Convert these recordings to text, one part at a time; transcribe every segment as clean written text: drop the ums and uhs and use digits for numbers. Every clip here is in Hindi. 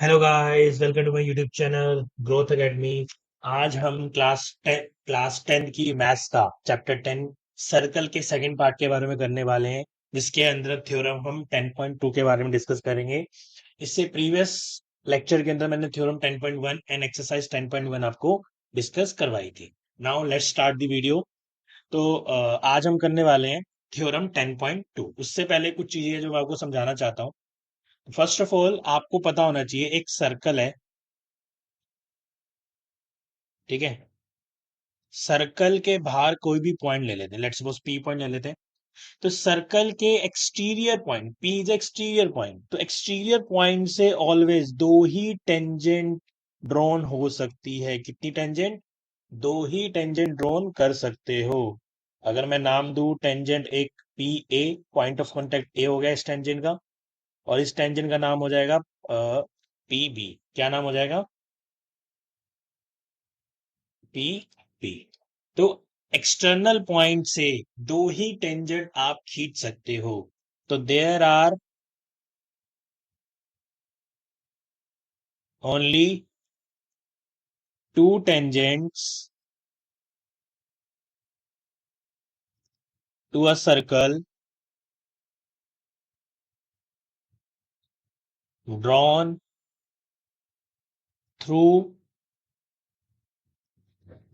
Hello guys, welcome to my YouTube channel Growth Academy. आज हम क्लास 10 की मैथ्स का चैप्टर 10 सर्कल के सेकंड पार्ट के बारे में करने वाले हैं, जिसके अंदर थ्योरम हम 10.2 के बारे में डिस्कस करेंगे। इससे प्रीवियस लेक्चर के अंदर मैंने थ्योरम 10.1 एंड एक्सरसाइज 10.1 आपको डिस्कस करवाई थी। Now let's start the video. तो आज हम करने वाले हैं थ्योरम 10.2। उससे पहले कुछ चीजें जो मैं आपको समझाना चाहता हूँ। फर्स्ट ऑफ ऑल आपको पता होना चाहिए, एक सर्कल है, ठीक है। सर्कल के बाहर कोई भी पॉइंट ले लेते हैं, लेट्स सपोज पी पॉइंट ले लेते हैं। तो सर्कल के exterior point, P is exterior point, तो एक्सटीरियर पॉइंट से ऑलवेज दो ही टेंजेंट ड्रॉन हो सकती है। कितनी टेंजेंट? दो ही टेंजेंट ड्रॉन कर सकते हो। अगर मैं नाम दूं टेंजेंट एक P A, point of contact A हो गया इस टेंजेंट का, और इस टेंजेंट का नाम हो जाएगा पी बी। क्या नाम हो जाएगा? P P. तो एक्सटर्नल पॉइंट से दो ही टेंजेंट आप खींच सकते हो। तो there are only two tangents to a circle drawn through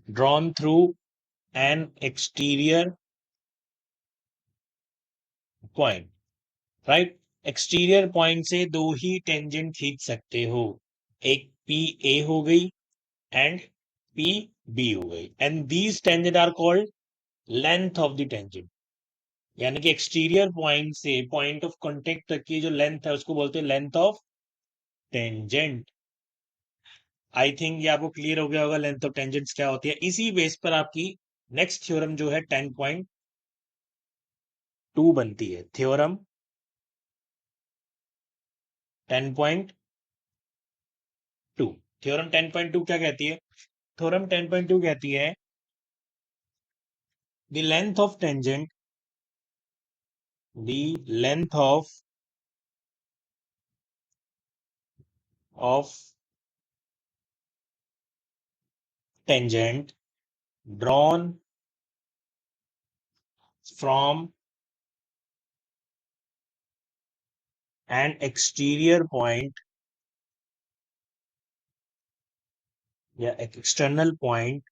drawn through an exterior point, right. Exterior point से दो ही टेंजेंट खींच सकते हो। एक पी ए हो गई एंड पी बी हो गई, and these tangent are called length of the tangent. यानी कि एक्सटीरियर पॉइंट से पॉइंट ऑफ कांटेक्ट तक की जो लेंथ है उसको बोलते हैं length of tangent. I think ये आपको क्लियर हो गया होगा लेंथ ऑफ टेंजेंट्स क्या होती है। इसी बेस पर आपकी नेक्स्ट थ्योरम जो है 10.2 बनती है। थ्योरम 10.2। थ्योरम 10.2 क्या कहती है? थ्योरम 10.2 कहती है the length of tangent, the length of tangent drawn from an exterior point या external point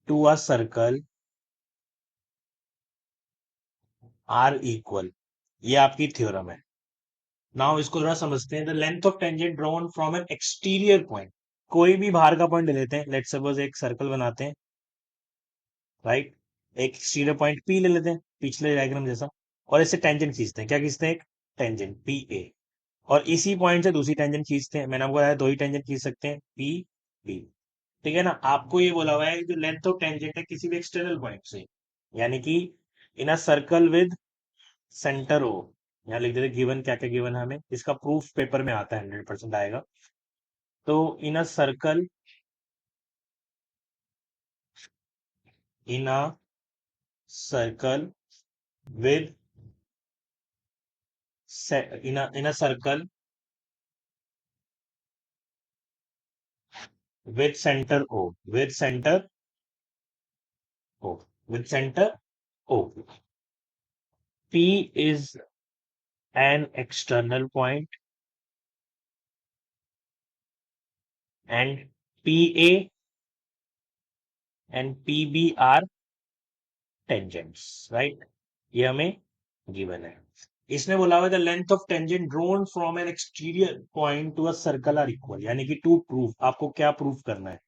to a circle are equal. ये आपकी थ्योरम है। नाउ इसको थोड़ा समझते हैं। The length of tangent drawn from an exterior point, कोई भी बाहर का पॉइंट ले लेते हैं। लेट्स सपोज एक सर्कल बनाते हैं, राइट। एक एक्सटीरियर पॉइंट पी ले लेते हैं, पिछले डायग्राम जैसा, और इससे टेंजेंट खींचते हैं। क्या खींचते हैं? एक टेंजेंट पी ए। और इसी पॉइंट से दूसरी टेंजेंट खींचते हैं। मैंने आपको बताया दो ही टेंजेंट खींच सकते हैं, पी बी। ठीक है ना। आपको ये बोला हुआ है कि जो लेंथ ऑफ टेंजेंट है किसी भी एक्सटर्नल पॉइंट से, यानी कि in a circle with centre O. यहाँ लिख देते गिवन, क्या क्या गिवन है हमें, इसका प्रूफ पेपर में आता है, 100% आएगा। तो in a circle, in a circle with in a circle with centre O, with centre O, with centre O. P is an external point and PA and PB are tangents, right? ये हमें गिवन है। इसने बोला हुआ the length of tangent drawn from an exterior point to a circle are equal. यानी कि टू प्रूफ, आपको क्या प्रूफ करना है?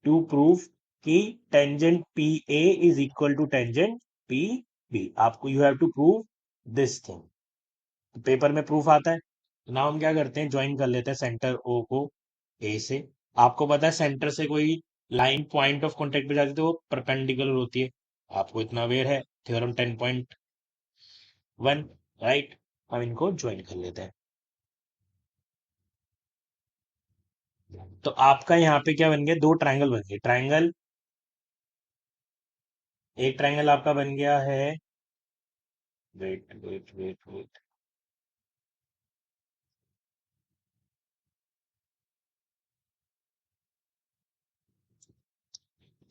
टू प्रूफ कि tangent P A is equal to tangent P B. आपको you have to prove this thing. तो पेपर में प्रूफ आता है। तो नाउ हम क्या करते हैं, ज्वाइन कर लेते हैं सेंटर ओ को ए से। आपको पता है सेंटर से कोई लाइन पॉइंट ऑफ कांटेक्ट पे जाती है तो वो परपेंडिकुलर होती है। आपको इतना अवेयर है, थ्योरम 10.1, राइट। हम इनको ज्वाइन कर लेते हैं। तो आपका यहाँ पे क्या बन गया? दो ट्रायंगल बन गए। ट्रायंगल, एक ट्रायंगल आपका बन गया है, वेट वेट वेट वेट,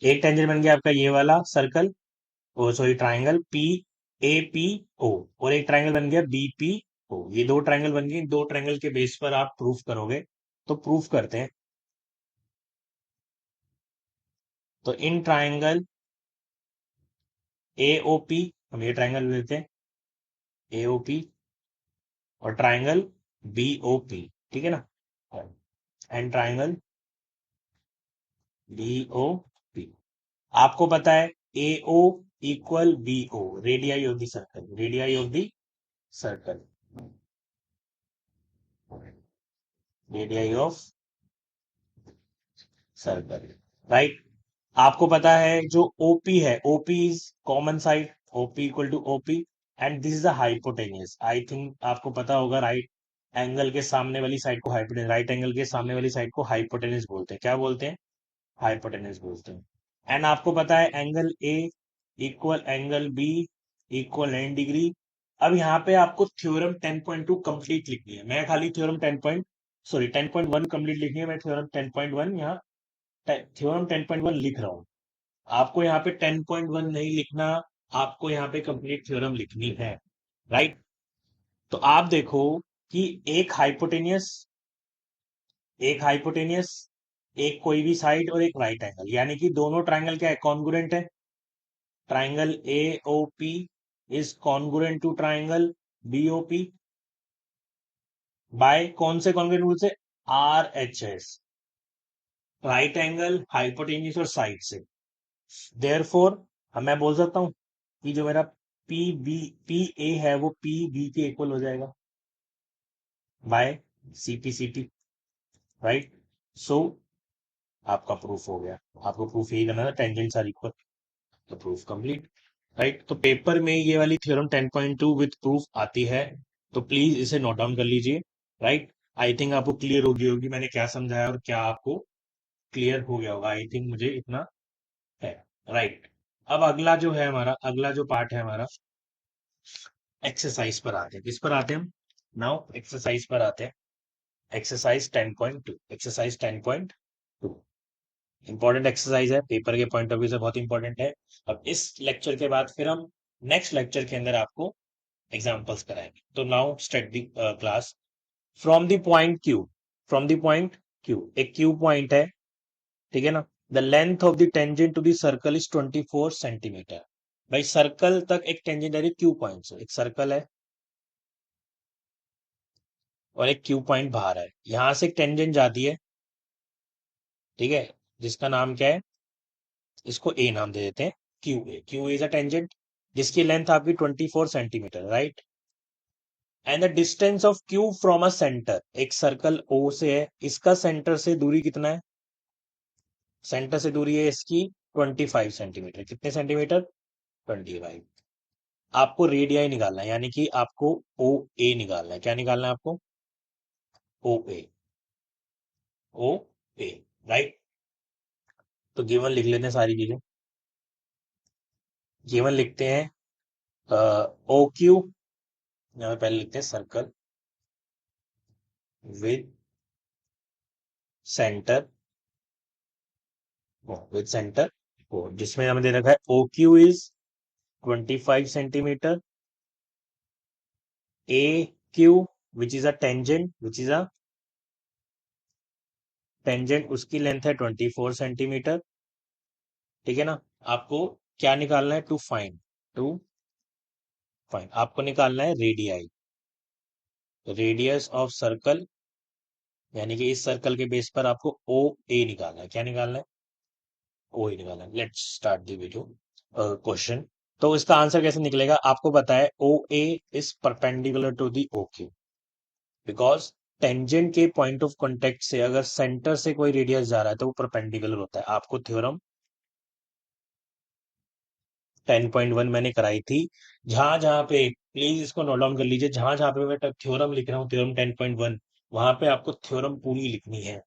एक टेंजेंट बन गया आपका ये वाला circle, oh sorry triangle P A P O, और एक ट्राइंगल बन गया बी पी ओ। ये दो ट्राइंगल बन गए, इन दो ट्राइंगल के बेस पर आप प्रूफ करोगे। तो प्रूफ करते हैं। तो in triangle A O P, हम ये ट्राइंगल लेते हैं ए ओ पी, और ट्राइंगल बी ओ पी, ठीक है ना, and triangle B O P. आपको पता है A O equal B O, radii of the circle, radii of the circle, radii of circle, right. आपको पता है जो ओपी है, OP is common side, OP equal to OP, and this is the hypotenuse. I think आपको पता होगा, राइट एंगल के सामने वाली साइड को हाइपोटेन्यूज, राइट एंगल के सामने वाली साइड को हाइपोटेन्यूज बोलते हैं। क्या बोलते हैं? हाइपोटेन्यूज बोलते हैं। एंड आपको पता है angle A equal angle B equal 90 degree. अब यहाँ पे आपको थ्योरम 10.2 कंप्लीट लिखनी है। मैं खाली थ्योरम 10.1 कंप्लीट लिखनी है। मैं थ्योरम 10.1 यहाँ थ्योरम 10.1 लिख रहा हूँ। आपको यहाँ पे 10.1 नहीं लिखना, आपको यहाँ पे कंप्लीट थ्योरम लिखनी है, राइट। तो आप देखो कि एक हाइपोटेनियस, एक कोई भी साइड और एक राइट एंगल, यानी कि दोनों ट्राइंगल क्या है? कॉन्ग्रुएंट है। Triangle A O P is congruent to triangle B O P by कौन से कॉन्ग्रुएंट रूल से? R H S, right angle, hypotenuse और साइड से। देयरफॉर अब मैं बोल सकता हूं कि जो मेरा पी ए है वो पी बी के इक्वल हो जाएगा by C P C T, right. So आपका प्रूफ हो गया। आपको प्रूफ यही करना था, टेंजेंट्स आर इक्वल, तो प्रूफ कंप्लीट, राइट। तो पेपर में ये वाली थ्योरम 10.2 विद प्रूफ आती है, तो प्लीज इसे नोट डाउन कर लीजिए, राइट। आई थिंक आपको क्लियर होगी होगी मैंने क्या समझाया, और क्या आपको क्लियर हो गया होगा। आई थिंक मुझे इतना है, राइट। अब अगला जो है हमारा, अगला जो पार्ट है हमारा, एक्सरसाइज पर आते हैं। किस पर आते हैं हम? नाउ एक्सरसाइज पर आते हैं। एक्सरसाइज 10.2, एक्सरसाइज 10.2 इंपॉर्टेंट एक्सरसाइज है, पेपर के पॉइंट ऑफ व्यू से बहुत इंपॉर्टेंट है। अब इस लेक्चर के बाद फिर हम नेक्स्ट लेक्चर के अंदर आपको एग्जांपल्स कराएंगे। तो now start the class from the point Q, from the point Q, एक क्यू पॉइंट है, ठीक है ना। The length of the tangent to the circle is 24 centimetre. भाई सर्कल तक एक टेंजेंट है क्यू पॉइंट से, एक सर्कल है और एक क्यू पॉइंट बाहर है, यहां से एक टेंजेंट जाती है, ठीक है, जिसका नाम क्या है? इसको ए नाम दे देते हैं, Q A. Q is a tangent जिसकी लेंथ आपकी 24 centimetre, right. And the distance of Q from a centre, एक सर्कल ओ से है, इसका सेंटर से दूरी कितना है? सेंटर से दूरी है इसकी 25 सेंटीमीटर। कितने सेंटीमीटर? 25। आपको रेडियाई निकालना है, यानी कि आपको ओ ए निकालना है। क्या निकालना है आपको? ओ ए, ओ ए, राइट। तो गिवन लिख लेते हैं सारी चीजें। गिवन लिखते हैं ओ क्यू, यहाँ पे पहले लिखते हैं circle with centre, with centre O, जिसमें हमें दे रखा है O Q is 25 centimetre, A Q which is a tangent, which is a tangent, उसकी लेंथ है 24 सेंटीमीटर, ठीक है ना। आपको क्या निकालना है? टू फाइंड आपको निकालना है रेडियाई, रेडियस ऑफ सर्कल, यानी कि इस सर्कल के बेस पर आपको ओ ए निकालना है। क्या निकालना है? ओ ए निकालना है। Let's start the video question. तो इसका आंसर कैसे निकलेगा? आपको पता है O A is perpendicular to the O Q, because tangent के पॉइंट ऑफ कॉन्टेक्ट से अगर सेंटर से कोई रेडियस जा रहा है तो वो परपेंडिकुलर होता है। आपको थ्योरम 10.1 मैंने कराई थी। जहां जहां पे, प्लीज इसको नोट डाउन कर लीजिए, जहां जहां पे मैं थ्योरम लिख रहा हूँ, थ्योरम 10.1, वहां पे आपको थ्योरम पूरी लिखनी है।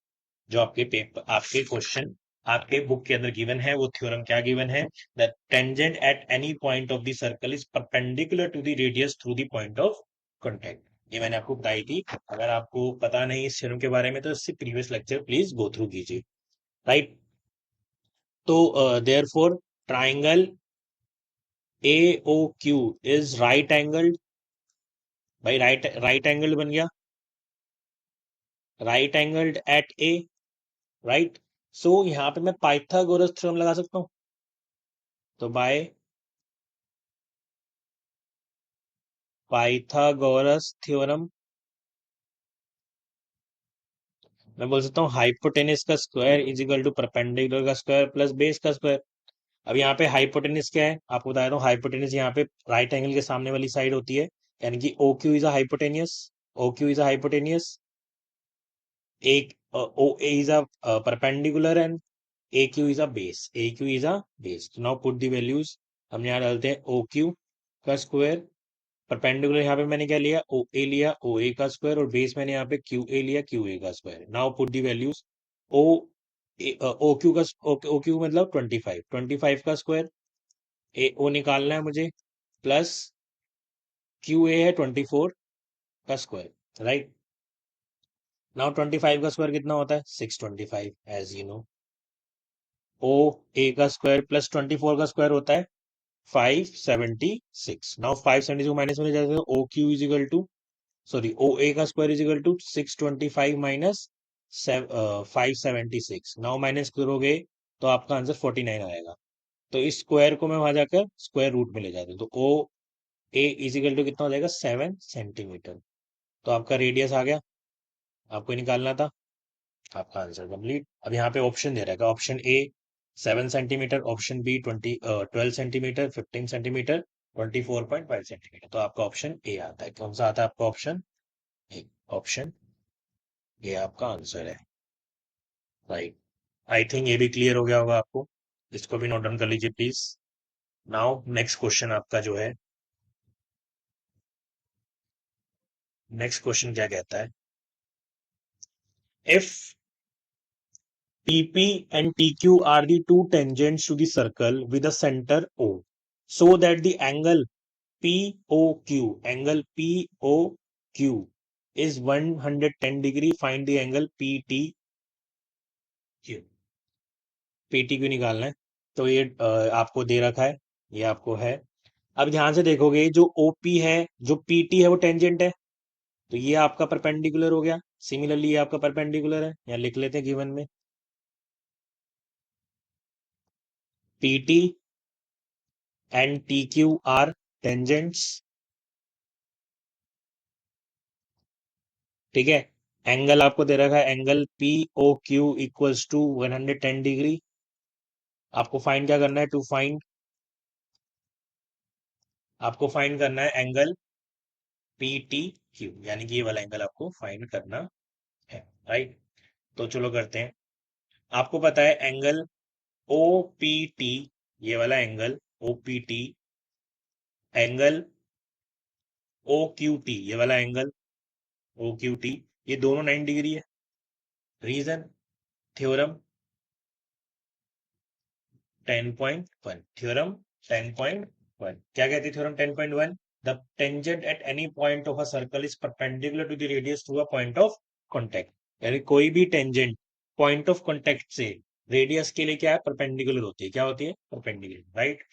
जो आपके पेपर, आपके क्वेश्चन, आपके बुक के अंदर गिवन है, वो थ्योरम क्या गिवन है? The tangent at any point of the circle is perpendicular to the radius through the point of contact. ये मैंने आपको बताई थी। अगर आपको पता नहीं इस थ्योरम के बारे में तो इससे previous lecture please go through कीजिए, राइट। तो therefore triangle AOQ is right angled. भाई राइट एंगल्ड बन गया, right angled at A, right. So यहाँ पे मैं पाइथागोरस थ्योरम लगा सकता हूँ। तो बाय पाइथागोरस थ्योरम मैं बोल सकता हूँ हाइपोटेनिस का square is equal to perpendicular का स्क्वायर प्लस बेस का स्क्वायर। अब यहाँ पे हाइपोटेनिस क्या है आपको बताया था, हाइपोटेनिस यहाँ पे राइट एंगल के सामने वाली साइड होती है, यानी कि O Q is a hypotenuse, O Q is a hypotenuse, एक O A is a perpendicular and A Q is a base, A Q is a base. तो नाउ पुट द वैल्यूज, हम यहाँ डालते हैं ओ क्यू का स्क्वायर, परपेंडिकुलर यहाँ पे मैंने क्या लिया ओ ए लिया ओ ए का स्क्वायर, और बेस मैंने यहाँ पे क्यू ए लिया क्यू ए का square. Now put the values, O O Q का ओ क्यू मतलब 25, 25 का स्क्वायर, ए ओ निकालना है मुझे, प्लस क्यू ए है 24 का स्क्वायर, राइट। नाउ 25 का स्क्वायर कितना होता है 625 as you know. O A का स्क्वायर प्लस 24 का स्क्वायर होता है 576। नाउ 576 माइनस में जाते हैं, O Q is equal to sorry O A का square is equal to 625 minus 576। Now minus करोगे तो आपका आंसर 49 आएगा। तो इस स्क्वायर को मैं वहां जाकर स्क्वायर रूट में ले जाता हूँ, तो ओ ए इज इक्वल टू कितना हो जाएगा 7 सेंटीमीटर। तो आपका रेडियस आ गया, आपको ही निकालना था, आपका आंसर कंप्लीट। अब यहाँ पे ऑप्शन दे रहा है, option A 7 centimetre, option B 12 centimetre, 15 centimetre, 24.5 centimetre. तो आपका ऑप्शन ए आता है। कौन सा आता है आपका ऑप्शन ए? ऑप्शन ये आपका आंसर है, राइट। आई थिंक ये भी क्लियर हो गया होगा आपको, इसको भी नोट डाउन कर लीजिए प्लीज। नाउ नेक्स्ट क्वेश्चन आपका जो है, नेक्स्ट क्वेश्चन क्या कहता है, if PP and TQ are the two tangents to the circle with a center O, so that the angle angle POQ is 110 degree. Find the angle PTQ. PTQ निकालना है, तो ये आपको दे रखा है, ये आपको है। अब ध्यान से देखोगे, जो OP है जो PT है वो टेंजेंट है, तो ये आपका परपेंडिकुलर हो गया। सिमिलरली ये आपका परपेंडिकुलर है, यहाँ लिख लेते हैं गिवन में, PT and TQ are tangents, ठीक है। एंगल आपको दे रखा है, angle P O Q equals to 110 degree. आपको फाइंड क्या करना है, टू फाइंड, आपको फाइंड करना है एंगल पी टी क्यू, यानी कि ये वाला एंगल आपको फाइंड करना है, राइट। तो चलो करते हैं। आपको पता है एंगल ओ पी टी, ये वाला angle O P T, angle O Q T, ये वाला एंगल ओ क्यू टी, ये दोनों 90 डिग्री है। रीजन, थ्योरम 10.1, थ्योरम 10.1 क्या कहती है theorem 10.1, the tangent at any point of a circle is perpendicular to the radius through a point of contact. यानी कोई भी टेंजेंट पॉइंट ऑफ कांटेक्ट से रेडियस के लिए क्या है, परपेंडिकुलर होती है। क्या होती है, परपेंडिकुलर, राइट।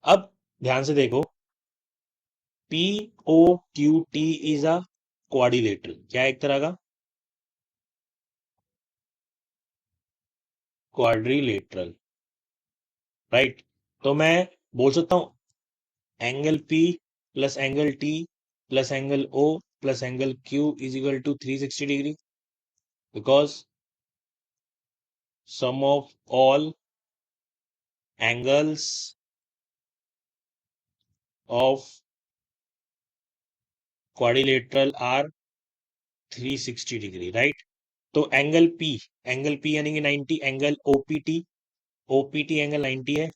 अब ध्यान से देखो, P O Q T is a quadrilateral, क्या है, एक तरह का क्वाड्रिलेटरल, राइट। तो मैं बोल सकता हूं angle P plus angle T plus angle O plus angle Q is equal to 360 degree, because sum of all angles of quadrilateral are 360 degree, right. तो एंगल P यानी कि 90, एंगल OPT एंगल 90 है।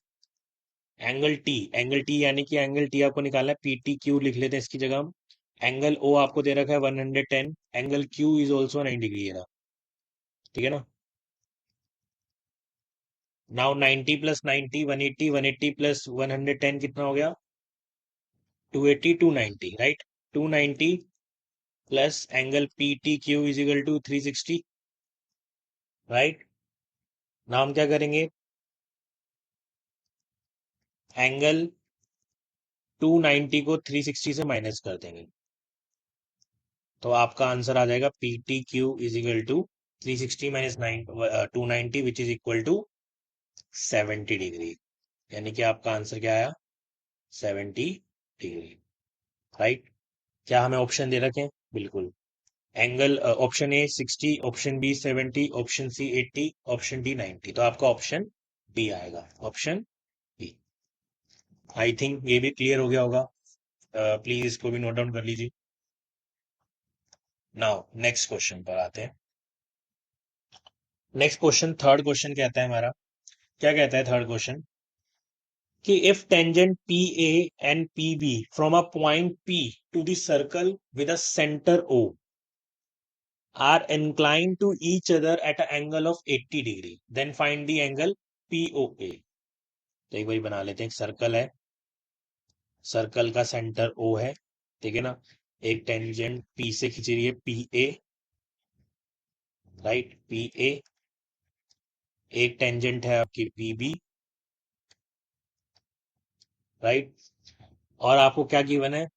एंगल टी यानी कि एंगल टी आपको निकालना है, PTQ लिख लेते हैं इसकी जगह हम। एंगल O आपको दे रखा है 110, angle Q is also 90 degree है, ठीक है ना। नाउ 90 प्लस 90 180, 180 प्लस 110 कितना हो गया 280, 290, right. 290 plus angle PTQ is equal to 360, right. Now हम क्या करेंगे, एंगल 290 को 360 से माइनस कर देंगे, तो आपका आंसर आ जाएगा P T Q is equal to 360 minus 290 which is equal to 70 degree. यानी कि आपका आंसर क्या आया? 70 डिग्री, राइट। क्या हमें ऑप्शन दे रखे हैं? बिल्कुल। Angle option A 60, option B 70, option C 80, option D 90, तो आपका ऑप्शन बी आएगा, ऑप्शन बी। आई थिंक ये भी क्लियर हो गया होगा। प्लीज इसको भी नोट डाउन कर लीजिए। नाउ नेक्स्ट क्वेश्चन पर आते हैं। नेक्स्ट क्वेश्चन, थर्ड क्वेश्चन कहता है हमारा, क्या कहता है थर्ड क्वेश्चन कि if tangent P A and P B from a point P to the circle with a centre O are inclined to each other at an angle of 80 degree, then find the angle POA। तो एक बार बना लेते हैं। एक सर्कल है, सर्कल का सेंटर O है, ठीक है ना। एक टेंजेंट P से खींच रही है PA, राइट, PA। एक टेंजेंट है आपकी PB, राइट। और आपको क्या गिवन है?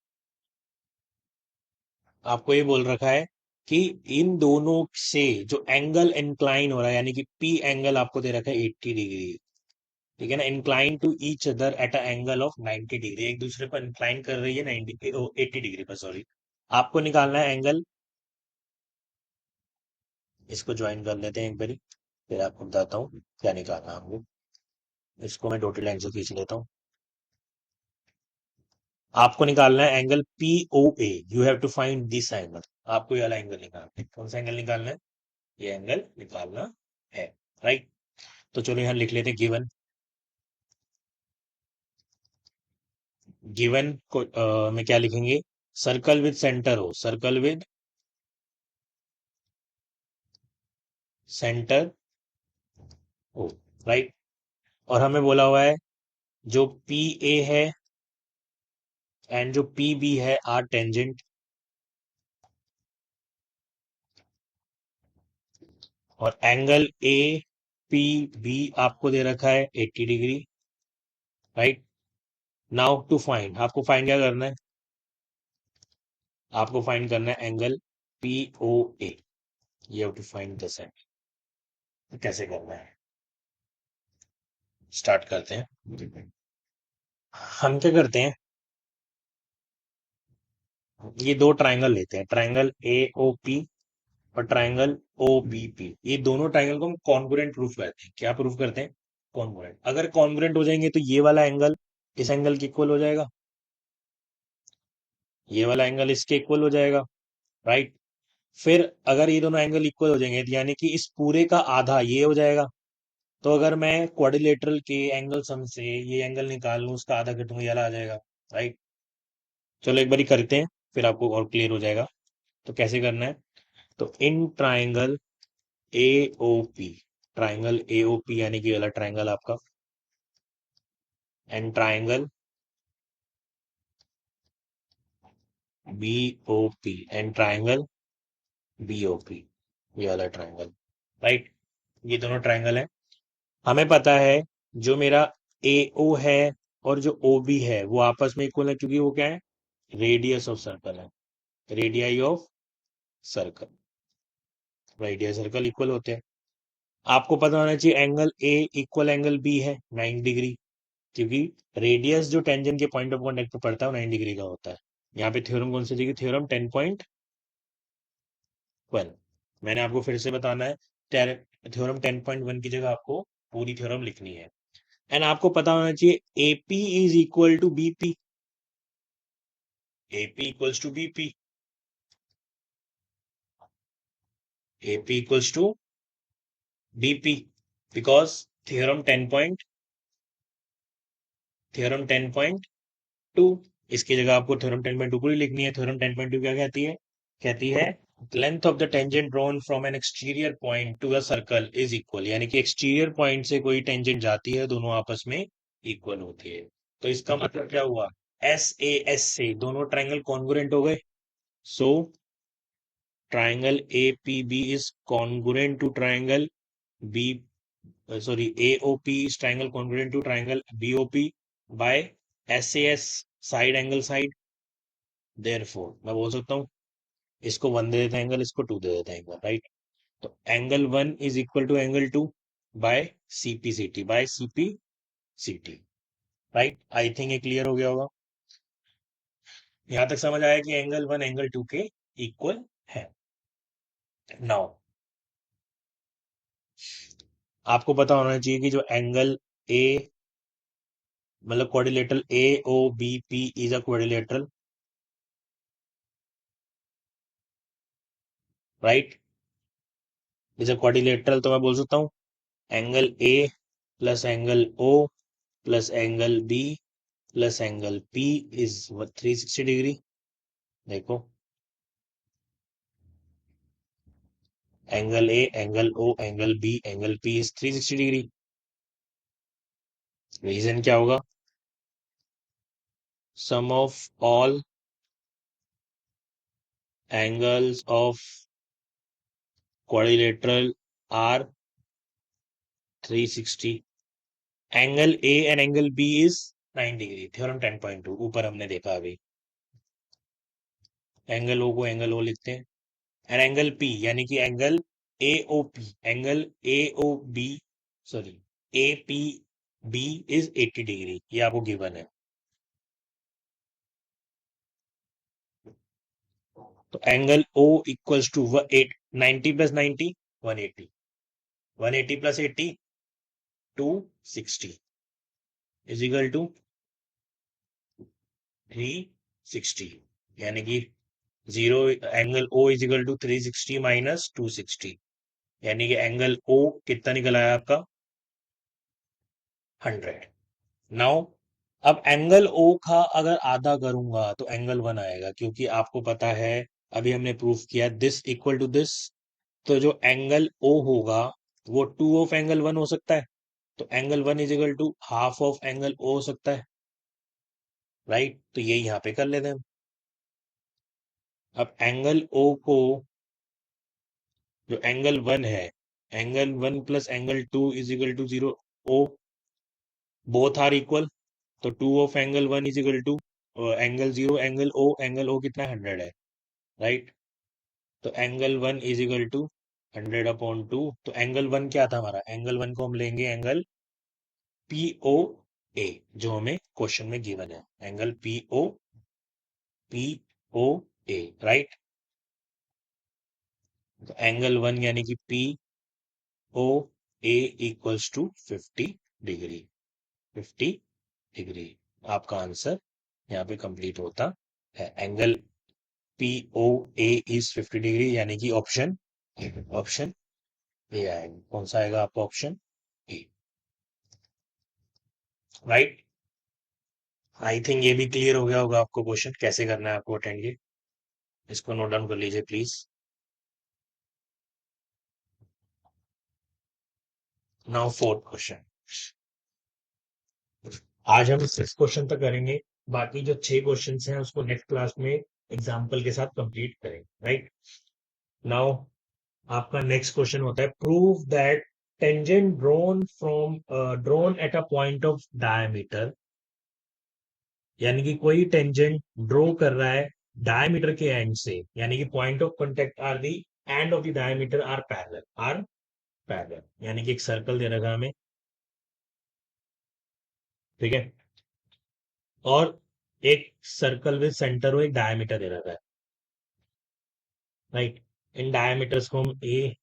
आपको ये बोल रखा है कि इन दोनों से जो एंगल इंक्लाइन हो रहा है, यानी कि P एंगल आपको दे रखा है 80 डिग्री, ठीक है ना। Incline to each other at a angle of 90 degree, एक दूसरे पर इंक्लाइन कर रही है 80 डिग्री पर, सॉरी। आपको निकालना है एंगल। इसको ज्वाइन कर लेते हैं एक बारी, फिर आपको बताता हूँ क्या निकालना है हमको। इसको मैं डॉटेड लाइन से खींच लेता हूँ। आपको निकालना है angle P O A. You have to find this angle. आपको ये वाला एंगल निकालना है। कौन सा एंगल निकालना है? ये एंगल निकालना है, राइट। तो चलो यहाँ लिख लेते हैं गिवन। गिवन को में क्या लिखेंगे? सर्कल विद सेंटर हो, सर्कल विद सेंटर हो, राइट। और हमें बोला हुआ है जो पी ए है एंड जो पी बी है आर टेंजेंट, और एंगल ए पी बी आपको दे रखा है 80 degree, right. Now to find, आपको फाइंड क्या करना है? आपको फाइंड करना है angle P O A. You have to find this angle. कैसे करना है, स्टार्ट करते हैं। हम क्या करते हैं, ये दो ट्राइंगल लेते हैं, ट्राइंगल ए ओ पी और ट्राइंगल ओ बी पी। ये दोनों ट्राइंगल को हम कॉन्ग्रुएंट प्रूफ करते हैं। क्या प्रूफ करते हैं? कॉन्ग्रुएंट। अगर कॉन्ग्रुएंट हो जाएंगे तो ये वाला एंगल इस एंगल के इक्वल हो जाएगा, ये वाला एंगल इसके इक्वल हो जाएगा, राइट। फिर अगर ये दोनों एंगल इक्वल हो जाएंगे, यानी कि इस पूरे का आधा ये हो जाएगा। तो अगर मैं क्वाड्रिलेटरल के एंगल सम से ये एंगल निकाल लूं, उसका आधा घटूंगा, ये वाला आ जाएगा, राइट। चलो एक बारी करते हैं, फिर आपको और क्लियर हो जाएगा। तो कैसे करना है? तो in triangle A O P, triangle A O P यानी कि वाला ट्राइंगल आपका, and triangle B O P and triangle B O P, ये वाला ट्राइंगल, राइट। ये दोनों ट्राइंगल है। हमें पता है जो मेरा ए ओ है और जो ओ बी है वो आपस में इक्वल है, क्योंकि वो क्या है? रेडियस ऑफ सर्कल है, radii of circle, radius circle equal होते हैं। आपको पता होना चाहिए angle A equal angle B है 90 डिग्री, क्योंकि रेडियस जो टेंजेंट के पॉइंट ऑफ कॉन्टेक्ट पे पड़ता है वो 90 डिग्री का होता है। यहाँ पे थ्योरम कौन सी थी? थ्योरम 10.1। मैंने आपको फिर से बताना है, थ्योरम 10.1 की जगह आपको पूरी थ्योरम लिखनी है। एंड आपको पता होना चाहिए AP is equal to BP, AP equals to BP, AP equals to BP, because theorem 10 point theorem 10.2। इसकी जगह आपको थ्योरम 10.2 पूरी लिखनी है। थ्योरम 10.2 क्या कहती है? कहती है length of the tangent drawn from an exterior point to a circle is equal, यानी कि एक्सटीरियर पॉइंट से कोई टेंजेंट जाती है, दोनों आपस में इक्वल होती है। तो इसका मतलब क्या हुआ? एस ए एस से दोनों ट्राइंगल कॉन्ग्रुएंट हो गए। So triangle A P B is congruent to triangle B, sorry, A O P is triangle congruent to triangle B O P. By SAS side angle side, therefore मैं बोल सकता हूँ इसको 1 दे देते हैं एंगल, इसको 2 दे देते हैं एंगल, राइट। तो angle 1 is equal to angle 2 by CP/CT, by CP/CT, right. I think ये क्लियर हो गया होगा। यहां तक समझ आया कि एंगल 1 एंगल 2 के इक्वल है। नाउ आपको पता होना चाहिए कि जो एंगल ए, मतलब quadrilateral AOBP is a quadrilateral, right, is a quadrilateral. तो मैं बोल सकता हूँ angle A plus angle O plus angle B plus angle P is 360 degree. देखो angle A angle O angle B angle P is 360 degree. Reason क्या होगा? Sum of all angles of quadrilateral are 360, angle A and angle B is 9 degree. Theorem 10.2 ऊपर हमने देखा अभी। एंगल ओ को एंगल ओ लिखते हैं, एंड एंगल पी यानी कि angle A O P, angle A O B, sorry A P B is 80 degree, ये आपको गिवन है। तो angle O equals to 90 plus 90 180, 180 plus 80 260 is equal to 360, यानी कि zero, angle O is equal to 360 minus 260, यानी कि एंगल ओ कितना निकल आया आपका 100। नाउ अब एंगल ओ का अगर आधा करूंगा तो एंगल 1 आएगा, क्योंकि आपको पता है अभी हमने प्रूफ किया दिस इक्वल टू दिस। तो जो एंगल ओ होगा वो 2 ऑफ एंगल 1 हो सकता है, तो angle 1 is equal to half of angle O हो सकता है, राइट। तो ये यहाँ पे कर लेते हैं हम। अब एंगल ओ को, जो एंगल 1 है, angle 1 plus angle 2 is equal to 0, oh both are equal, तो 2 of angle 1 is equal to angle 0 angle O, angle O कितना 100 है, राइट। तो एंगल 1 इज इक्वल टू 100/2। तो एंगल 1 क्या था हमारा? एंगल 1 को हम लेंगे एंगल पी ओ ए, जो हमें क्वेश्चन में गिवन है, angle P O A, right. तो एंगल 1 यानी कि P O A equals to 50 degree, 50 degree. आपका आंसर यहाँ पे कंप्लीट होता है। Angle P O A is 50 degree, यानी कि ऑप्शन ऑप्शन ए आएगा। कौन सा आएगा आपका? Option A, right. I think ये भी क्लियर हो गया होगा आपको क्वेश्चन कैसे करना है आपको अटेंड ये। इसको नोट डाउन कर लीजिए प्लीज। Now fourth question. आज हम 6 क्वेश्चन तक करेंगे, बाकी जो 6 क्वेश्चन हैं उसको नेक्स्ट क्लास में एग्जाम्पल के साथ कंप्लीट करेंगे, राइट। नाउ आपका नेक्स्ट क्वेश्चन होता है prove that tangent drone at a point of diameter, यानी कि कोई टेंजेंट ड्रॉ कर रहा है डायमीटर के एंड से, यानी कि point of contact are the end of the diameter are parallel, यानी कि एक सर्कल दे रखा है हमें, ठीक है, और एक सर्कल विद सेंटर, एक डायमीटर दे रखा है, राइट। इन डायमीटर्स को हम ए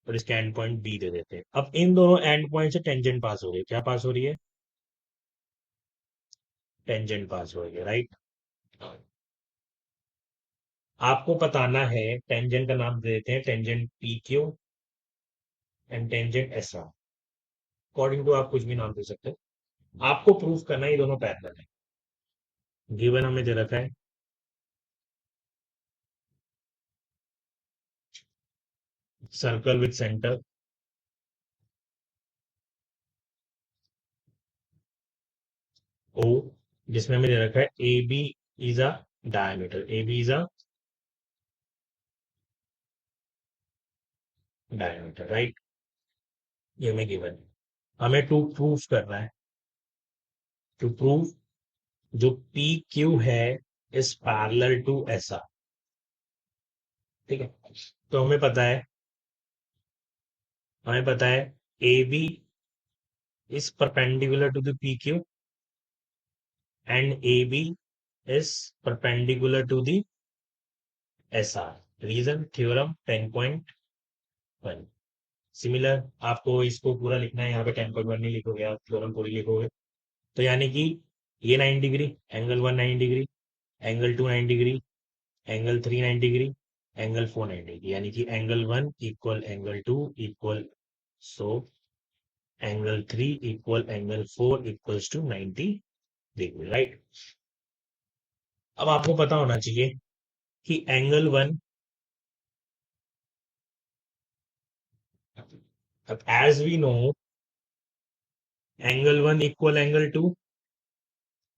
और इसके एंड पॉइंट बी दे देते हैं। अब इन दोनों एंड पॉइंट से टेंजेंट पास हो रही है, क्या पास हो रही है? टेंजेंट पास हो रही है, राइट। आपको बताना है, टेंजेंट का नाम दे देते हैं tangent P Q and tangent S R, according to आप कुछ भी नाम दे सकते हैं। आपको प्रूफ करना है ये दोनों पैरेलल है। गिवन हमें दे रखा है सर्कल विद सेंटर ओ, जिसमें हमें दे रखा है A B is a diameter, A B is a diameter, right. ये हमें गिवन है, हमें टू प्रूफ करना है टू प्रूव जो पी क्यू है is parallel to S R. ठीक है, तो हमें पता है A B is perpendicular to the P Q and A B is perpendicular to the S R. Reason theorem 10.1। Similar आपको इसको पूरा लिखना है, यहाँ पे 10.1 नहीं लिखोगे आप, थ्योरम पूरी लिखोगे। तो यानी कि ये 90 degree, angle 1 90 degree, angle 2 90 degree, angle 3 90 degree, angle 4 90 degree, यानी कि angle 1 equal angle 2 equal, so angle 3 equal angle 4 equals to 90 degree, right. अब आपको पता होना चाहिए कि एंगल 1, अब as we know angle 1 equal angle 2,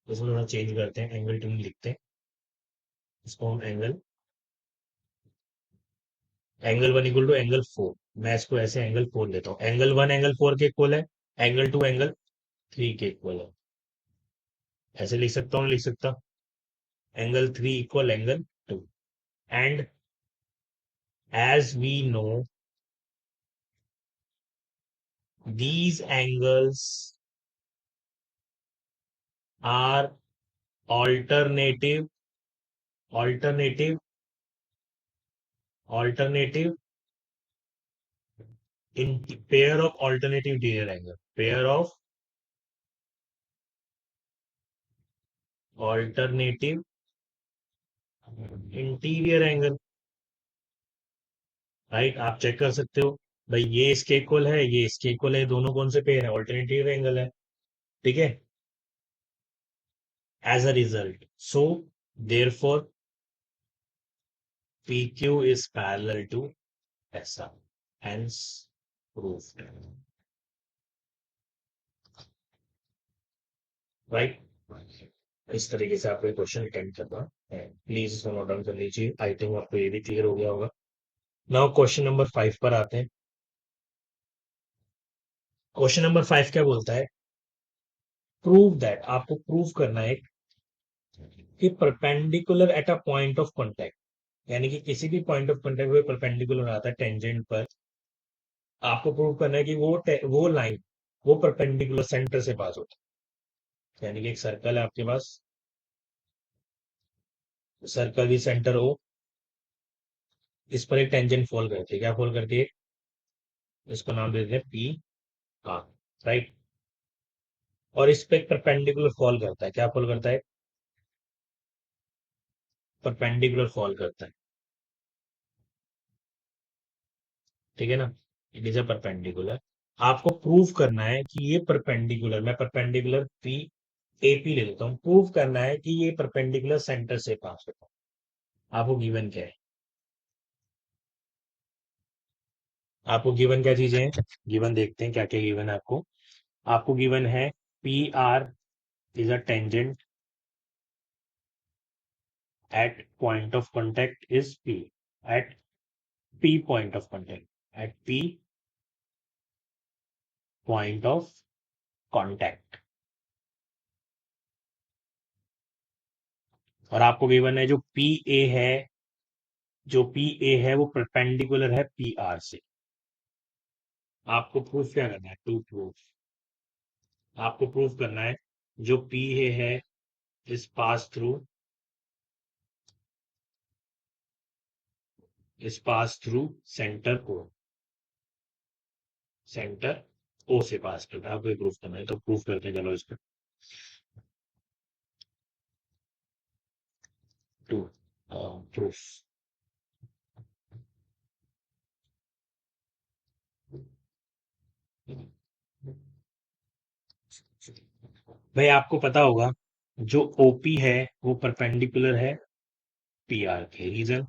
इसको थोड़ा चेंज करते हैं, एंगल 2 लिखते हैं, इसको हम एंगल 1 इक्वल टू एंगल 4, मैं इसको ऐसे एंगल 4 लेता हूँ। एंगल 1 एंगल 4 के इक्वल है, एंगल 2 एंगल 3 के इक्वल है। ऐसे लिख सकता हूँ, लिख सकता, angle 3 equal angle 2, and as we know these angles are alternative alternative alternative in pair of alternative interior angle, pair of alternative interior angle, right. आप चेक कर सकते हो भाई, ये इसके इक्वल है, ये इसके इक्वल है, दोनों कौन से पेयर है, ऑल्टरनेटिव एंगल है। ठीक है, as a result, so therefore PQ is parallel to SR, hence proved, right. इस तरीके से आपको क्वेश्चन अटेम्प्ट करना है, प्लीज इसको नोट डाउन कर लीजिए। आई थिंक आपको ये भी क्लियर हो गया होगा। नाउ क्वेश्चन नंबर 5 पर आते हैं। क्वेश्चन नंबर 5 क्या बोलता है, प्रूव दैट, आपको प्रूव करना है कि perpendicular at a point of contact, यानी कि किसी भी पॉइंट ऑफ कॉन्टेक्ट पे परपेंडिकुलर आता है टेंजेंट पर, आपको प्रूव करना है कि वो लाइन वो परपेंडिकुलर सेंटर से पास होता है। यानी कि एक सर्कल है आपके पास, सर्कल भी सेंटर हो, इस पर एक टेंजेंट फॉल करती है, क्या फॉल करती है, इसको नाम देते हैं पी आर, राइट। और इस पे परपेंडिकुलर फॉल करता है, क्या फॉल करता है, परपेंडिकुलर फॉल करता है। ठीक है ना, इट इज अ परपेंडिकुलर। आपको प्रूव करना है कि ये परपेंडिकुलर, मैं परपेंडिकुलर पी एपी ले लेता हूँ, प्रूव करना है कि ये परपेंडिकुलर सेंटर से पास होता है। आपको गिवन क्या है, आपको गिवन क्या चीजें हैं, गिवन देखते हैं क्या क्या गिवन है आपको। आपको गिवन है P R is a tangent at point of contact is P, at P point of contact, at P point of contact. और आपको गिवन है जो पी ए है, जो पी ए है वो परपेंडिकुलर है पी आर से। आपको प्रूफ क्या करना है, टू प्रूफ, आपको प्रूफ करना है जो पी ए है इस pass through, is pass through center O, center O से पास करना है, आपको प्रूफ करना है। तो प्रूफ करते हैं, चलो इसको, टू प्रूफ। भाई आपको पता होगा जो ओपी है वो परपेंडिकुलर है पी आर के, रीजन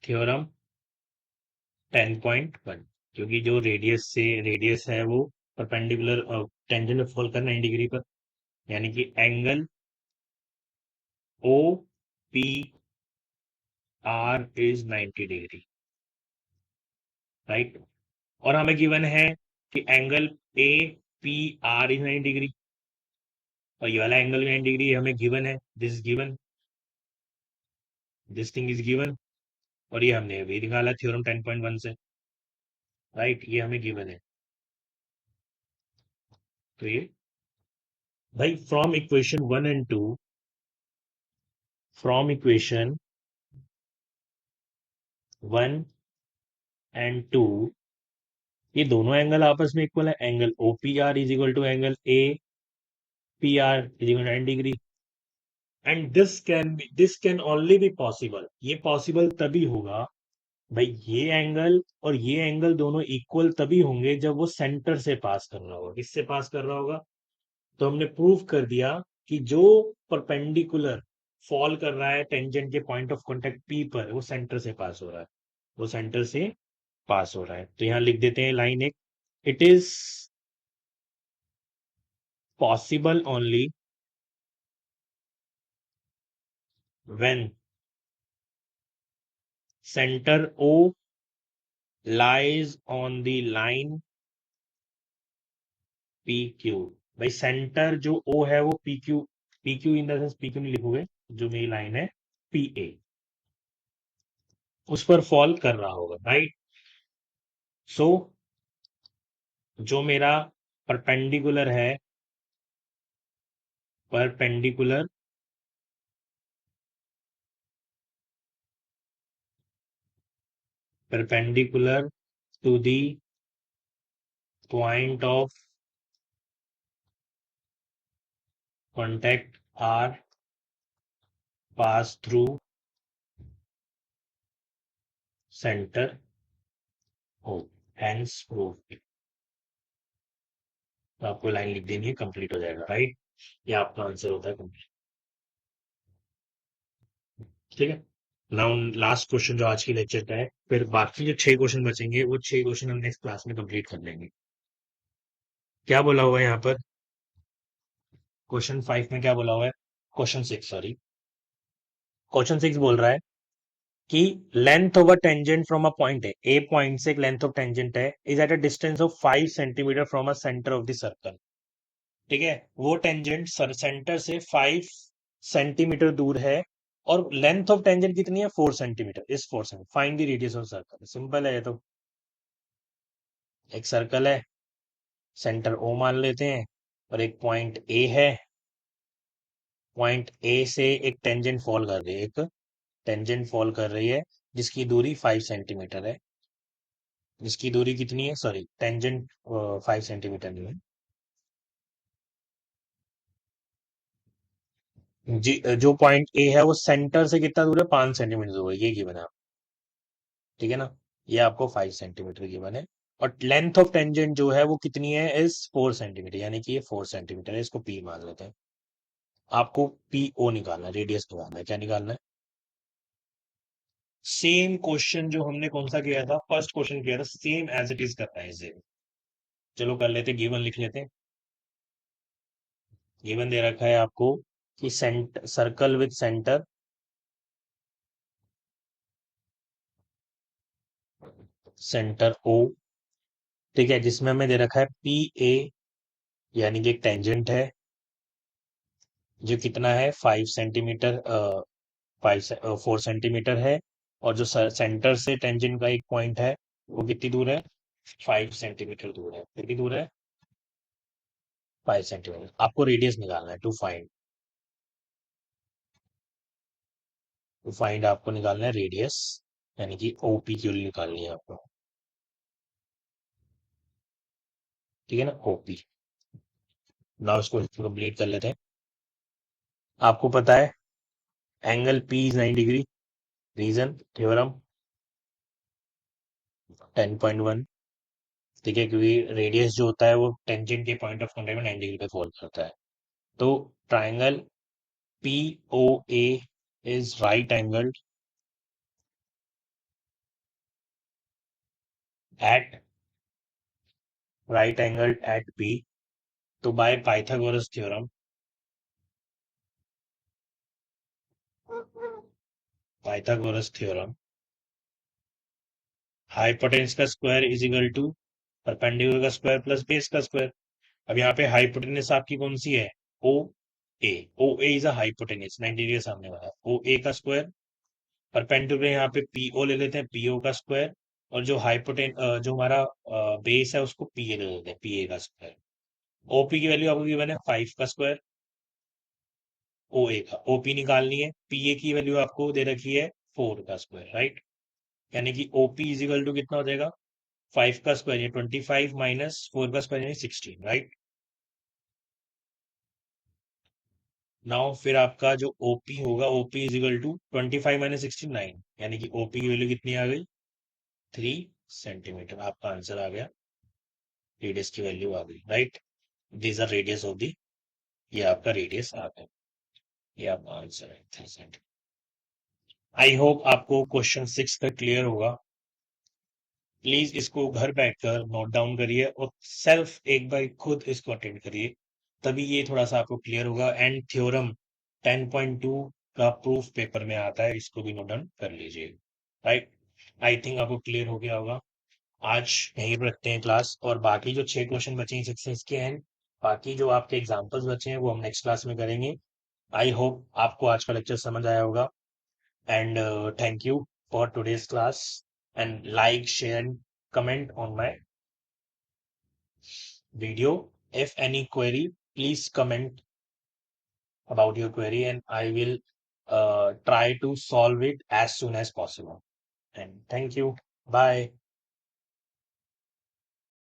थ्योरम 10.1, क्योंकि जो रेडियस से रेडियस है वो परपेंडिकुलर टेंजेंट में फॉल कर 90 डिग्री पर, यानी कि angle O P R is 90 degree, right. और हमें गिवन है कि angle A P R is 90 degree, और ये वाला एंगल 90 डिग्री हमें गिवन है, this given, this thing is given, और ये हमने अभी निकाला थ्योरम 10.1 से, राइट, ये हमें गिवन है। तो ये भाई from equation 1 and 2, from equation 1 and 2, ये दोनों एंगल आपस में इक्वल है, angle OPR is equal to angle APR is equal to 90 degree, and this can only be possible, ये पॉसिबल तभी होगा भाई, ये एंगल और ये एंगल दोनों इक्वल तभी होंगे जब वो सेंटर से पास कर रहा होगा। किससे पास कर रहा होगा? तो हमने प्रूव कर दिया कि जो परपेंडिकुलर फॉल कर रहा है टेंजेंट के पॉइंट ऑफ कांटेक्ट P पर, वो सेंटर से पास हो रहा है, वो सेंटर से पास हो रहा है। तो यहां लिख देते हैं लाइन एक, it is possible only when centre O lies on the line PQ। भाई सेंटर जो O है वो PQ in the sense PQ नहीं लिखोगे, जो मेरी लाइन है PA, उस पर फॉल कर रहा होगा, राइट। सो जो मेरा परपेंडिकुलर है, perpendicular perpendicular to the point of contact R pass through center O, hence proof. तो आपको लाइन लिख देनी है, कंप्लीट हो जाएगा, राइट। ये आपका आंसर होता है कंप्लीट, ठीक है। नाउ लास्ट क्वेश्चन जो आज की लेक्चर का है, फिर बाकी जो 6 क्वेश्चन बचेंगे वो 6 क्वेश्चन हम नेक्स्ट क्लास में कंप्लीट कर लेंगे। क्या बोला हुआ है यहाँ पर? क्वेश्चन 5 में क्या बोला हुआ है? क्वेश्चन 6, सॉरी, क्वेश्चन 6 बोल रहा है कि length of a tangent from a point है, ए पॉइंट से एक लेंथ ऑफ टेंजेंट है, is at a distance of 5 centimetre from a centre of the circle. ठीक है, वो टेंजेंट सेंटर से 5 सेंटीमीटर दूर है, और लेंथ ऑफ टेंजेंट कितनी है? 4 सेंटीमीटर, इस 4 centimetre, find the radius of circle. Simple है ये तो, एक सर्कल है, सेंटर O मान लेते हैं, और एक पॉइंट A है, पॉइंट A से एक टेंजेंट फॉल कर रही है, एक टेंजेंट फॉल कर रही है जिसकी दूरी 5 सेंटीमीटर है, जिसकी दूरी कितनी है? सॉरी, टेंजेंट 5 सेंटीमीटर नहीं है जी, जो पॉइंट A है वो सेंटर से कितना दूर है? 5 सेंटीमीटर दूर है, ये गिवन है, ठीक है ना। ये आपको 5 सेंटीमीटर गिवन है, और लेंथ ऑफ टेंजेंट जो है वो कितनी है? इस 4 सेंटीमीटर, यानी कि ये 4 सेंटीमीटर है, इसको P मान लेते हैं। आपको PO निकालना है, रेडियस निकालना है। क्या निकालना है? सेम क्वेश्चन जो हमने कौन सा किया था, फर्स्ट क्वेश्चन किया था, सेम एज इट इज करना है इसे। चलो कर लेते, गिवन लिख लेते हैं। गिवन दे रखा है आपको कि circle with centre, centre O, ठीक है, जिसमें हमें दे रखा है PA, यानी कि एक टेंजेंट है जो कितना है? 5 सेंटीमीटर, 4 सेंटीमीटर है, और जो सेंटर से टेंजेंट का एक पॉइंट है वो कितनी दूर है? 5 सेंटीमीटर दूर है। कितनी दूर है? 5 सेंटीमीटर। आपको रेडियस निकालना है, टू फाइंड आपको निकालना है रेडियस, यानी कि OP निकालनी है आपको, ठीक है ना, OP। नाउ इसको कंप्लीट कर लेते हैं। आपको पता है angle P is 90 degree, reason theorem 10.1, ठीक है, क्योंकि रेडियस जो होता है वो टेंजेंट के पॉइंट ऑफ कांटेक्ट में 90 डिग्री पे फॉल करता है। तो triangle POA is right angle at P। तो बाय पाइथागोरस थ्योरम हाइपोटेन्यूज का square is equal to perpendicular का स्क्वायर प्लस बेस का स्क्वायर। अब यहाँ पे हाइपोटेन्यूज आपकी कौन सी है? O, A, O A is a hypotenuse 90 degree सामने वाला, ओ ए का स्क्वायर, परपेंडिकुलर यहाँ पे पीओ ले लेते हैं, पीओ का स्क्वायर, और जो जो हमारा बेस है उसको पीए ले लेते हैं, पीए का स्क्वायर। ओपी की वैल्यू आपको गिवन है 5 का स्क्वायर, ओ ए का ओपी निकालनी है, पीए की वैल्यू आपको दे रखी है 4 का स्क्वायर, राइट। यानी कि ओपी इज इक्वल टू कितना हो जाएगा, 5 का स्क्वायर ये 25 माइनस 4 का स्क्वायर यानी 16, राइट। नाउ फिर आपका जो ओपी होगा, OP is equal to 25 minus 16 9, यानी कि ओपी की वैल्यू कितनी आ गई, 3 सेंटीमीटर। आपका आंसर आ गया, रेडियस की वैल्यू आ गई, right. This are radius of the, ये आपका रेडियस आ गया, ये आपका आंसर है 3 सेंटीमीटर। आई होप आपको क्वेश्चन 6 का क्लियर होगा। प्लीज इसको घर बैठकर नोट डाउन करिए और सेल्फ एक बार खुद इसको अटेंड करिए, तभी ये थोड़ा सा आपको क्लियर होगा। एंड थ्योरम 10.2 का प्रूफ पेपर में आता है, इसको भी नोट डाउन कर लीजिए, राइट। आई थिंक आपको क्लियर हो गया होगा। आज यहीं पर रखते हैं क्लास, और बाकी जो 6 क्वेश्चन बचे हैं सिक्स के हैं, बाकी जो आपके एग्जाम्पल्स बचे हैं वो हम नेक्स्ट क्लास में करेंगे। आई होप आपको आज का लेक्चर समझ आया होगा। And thank you for today's class, and like, share and comment on my video. If any query, please comment about your query and I will try to solve it as soon as possible. And thank you. Bye.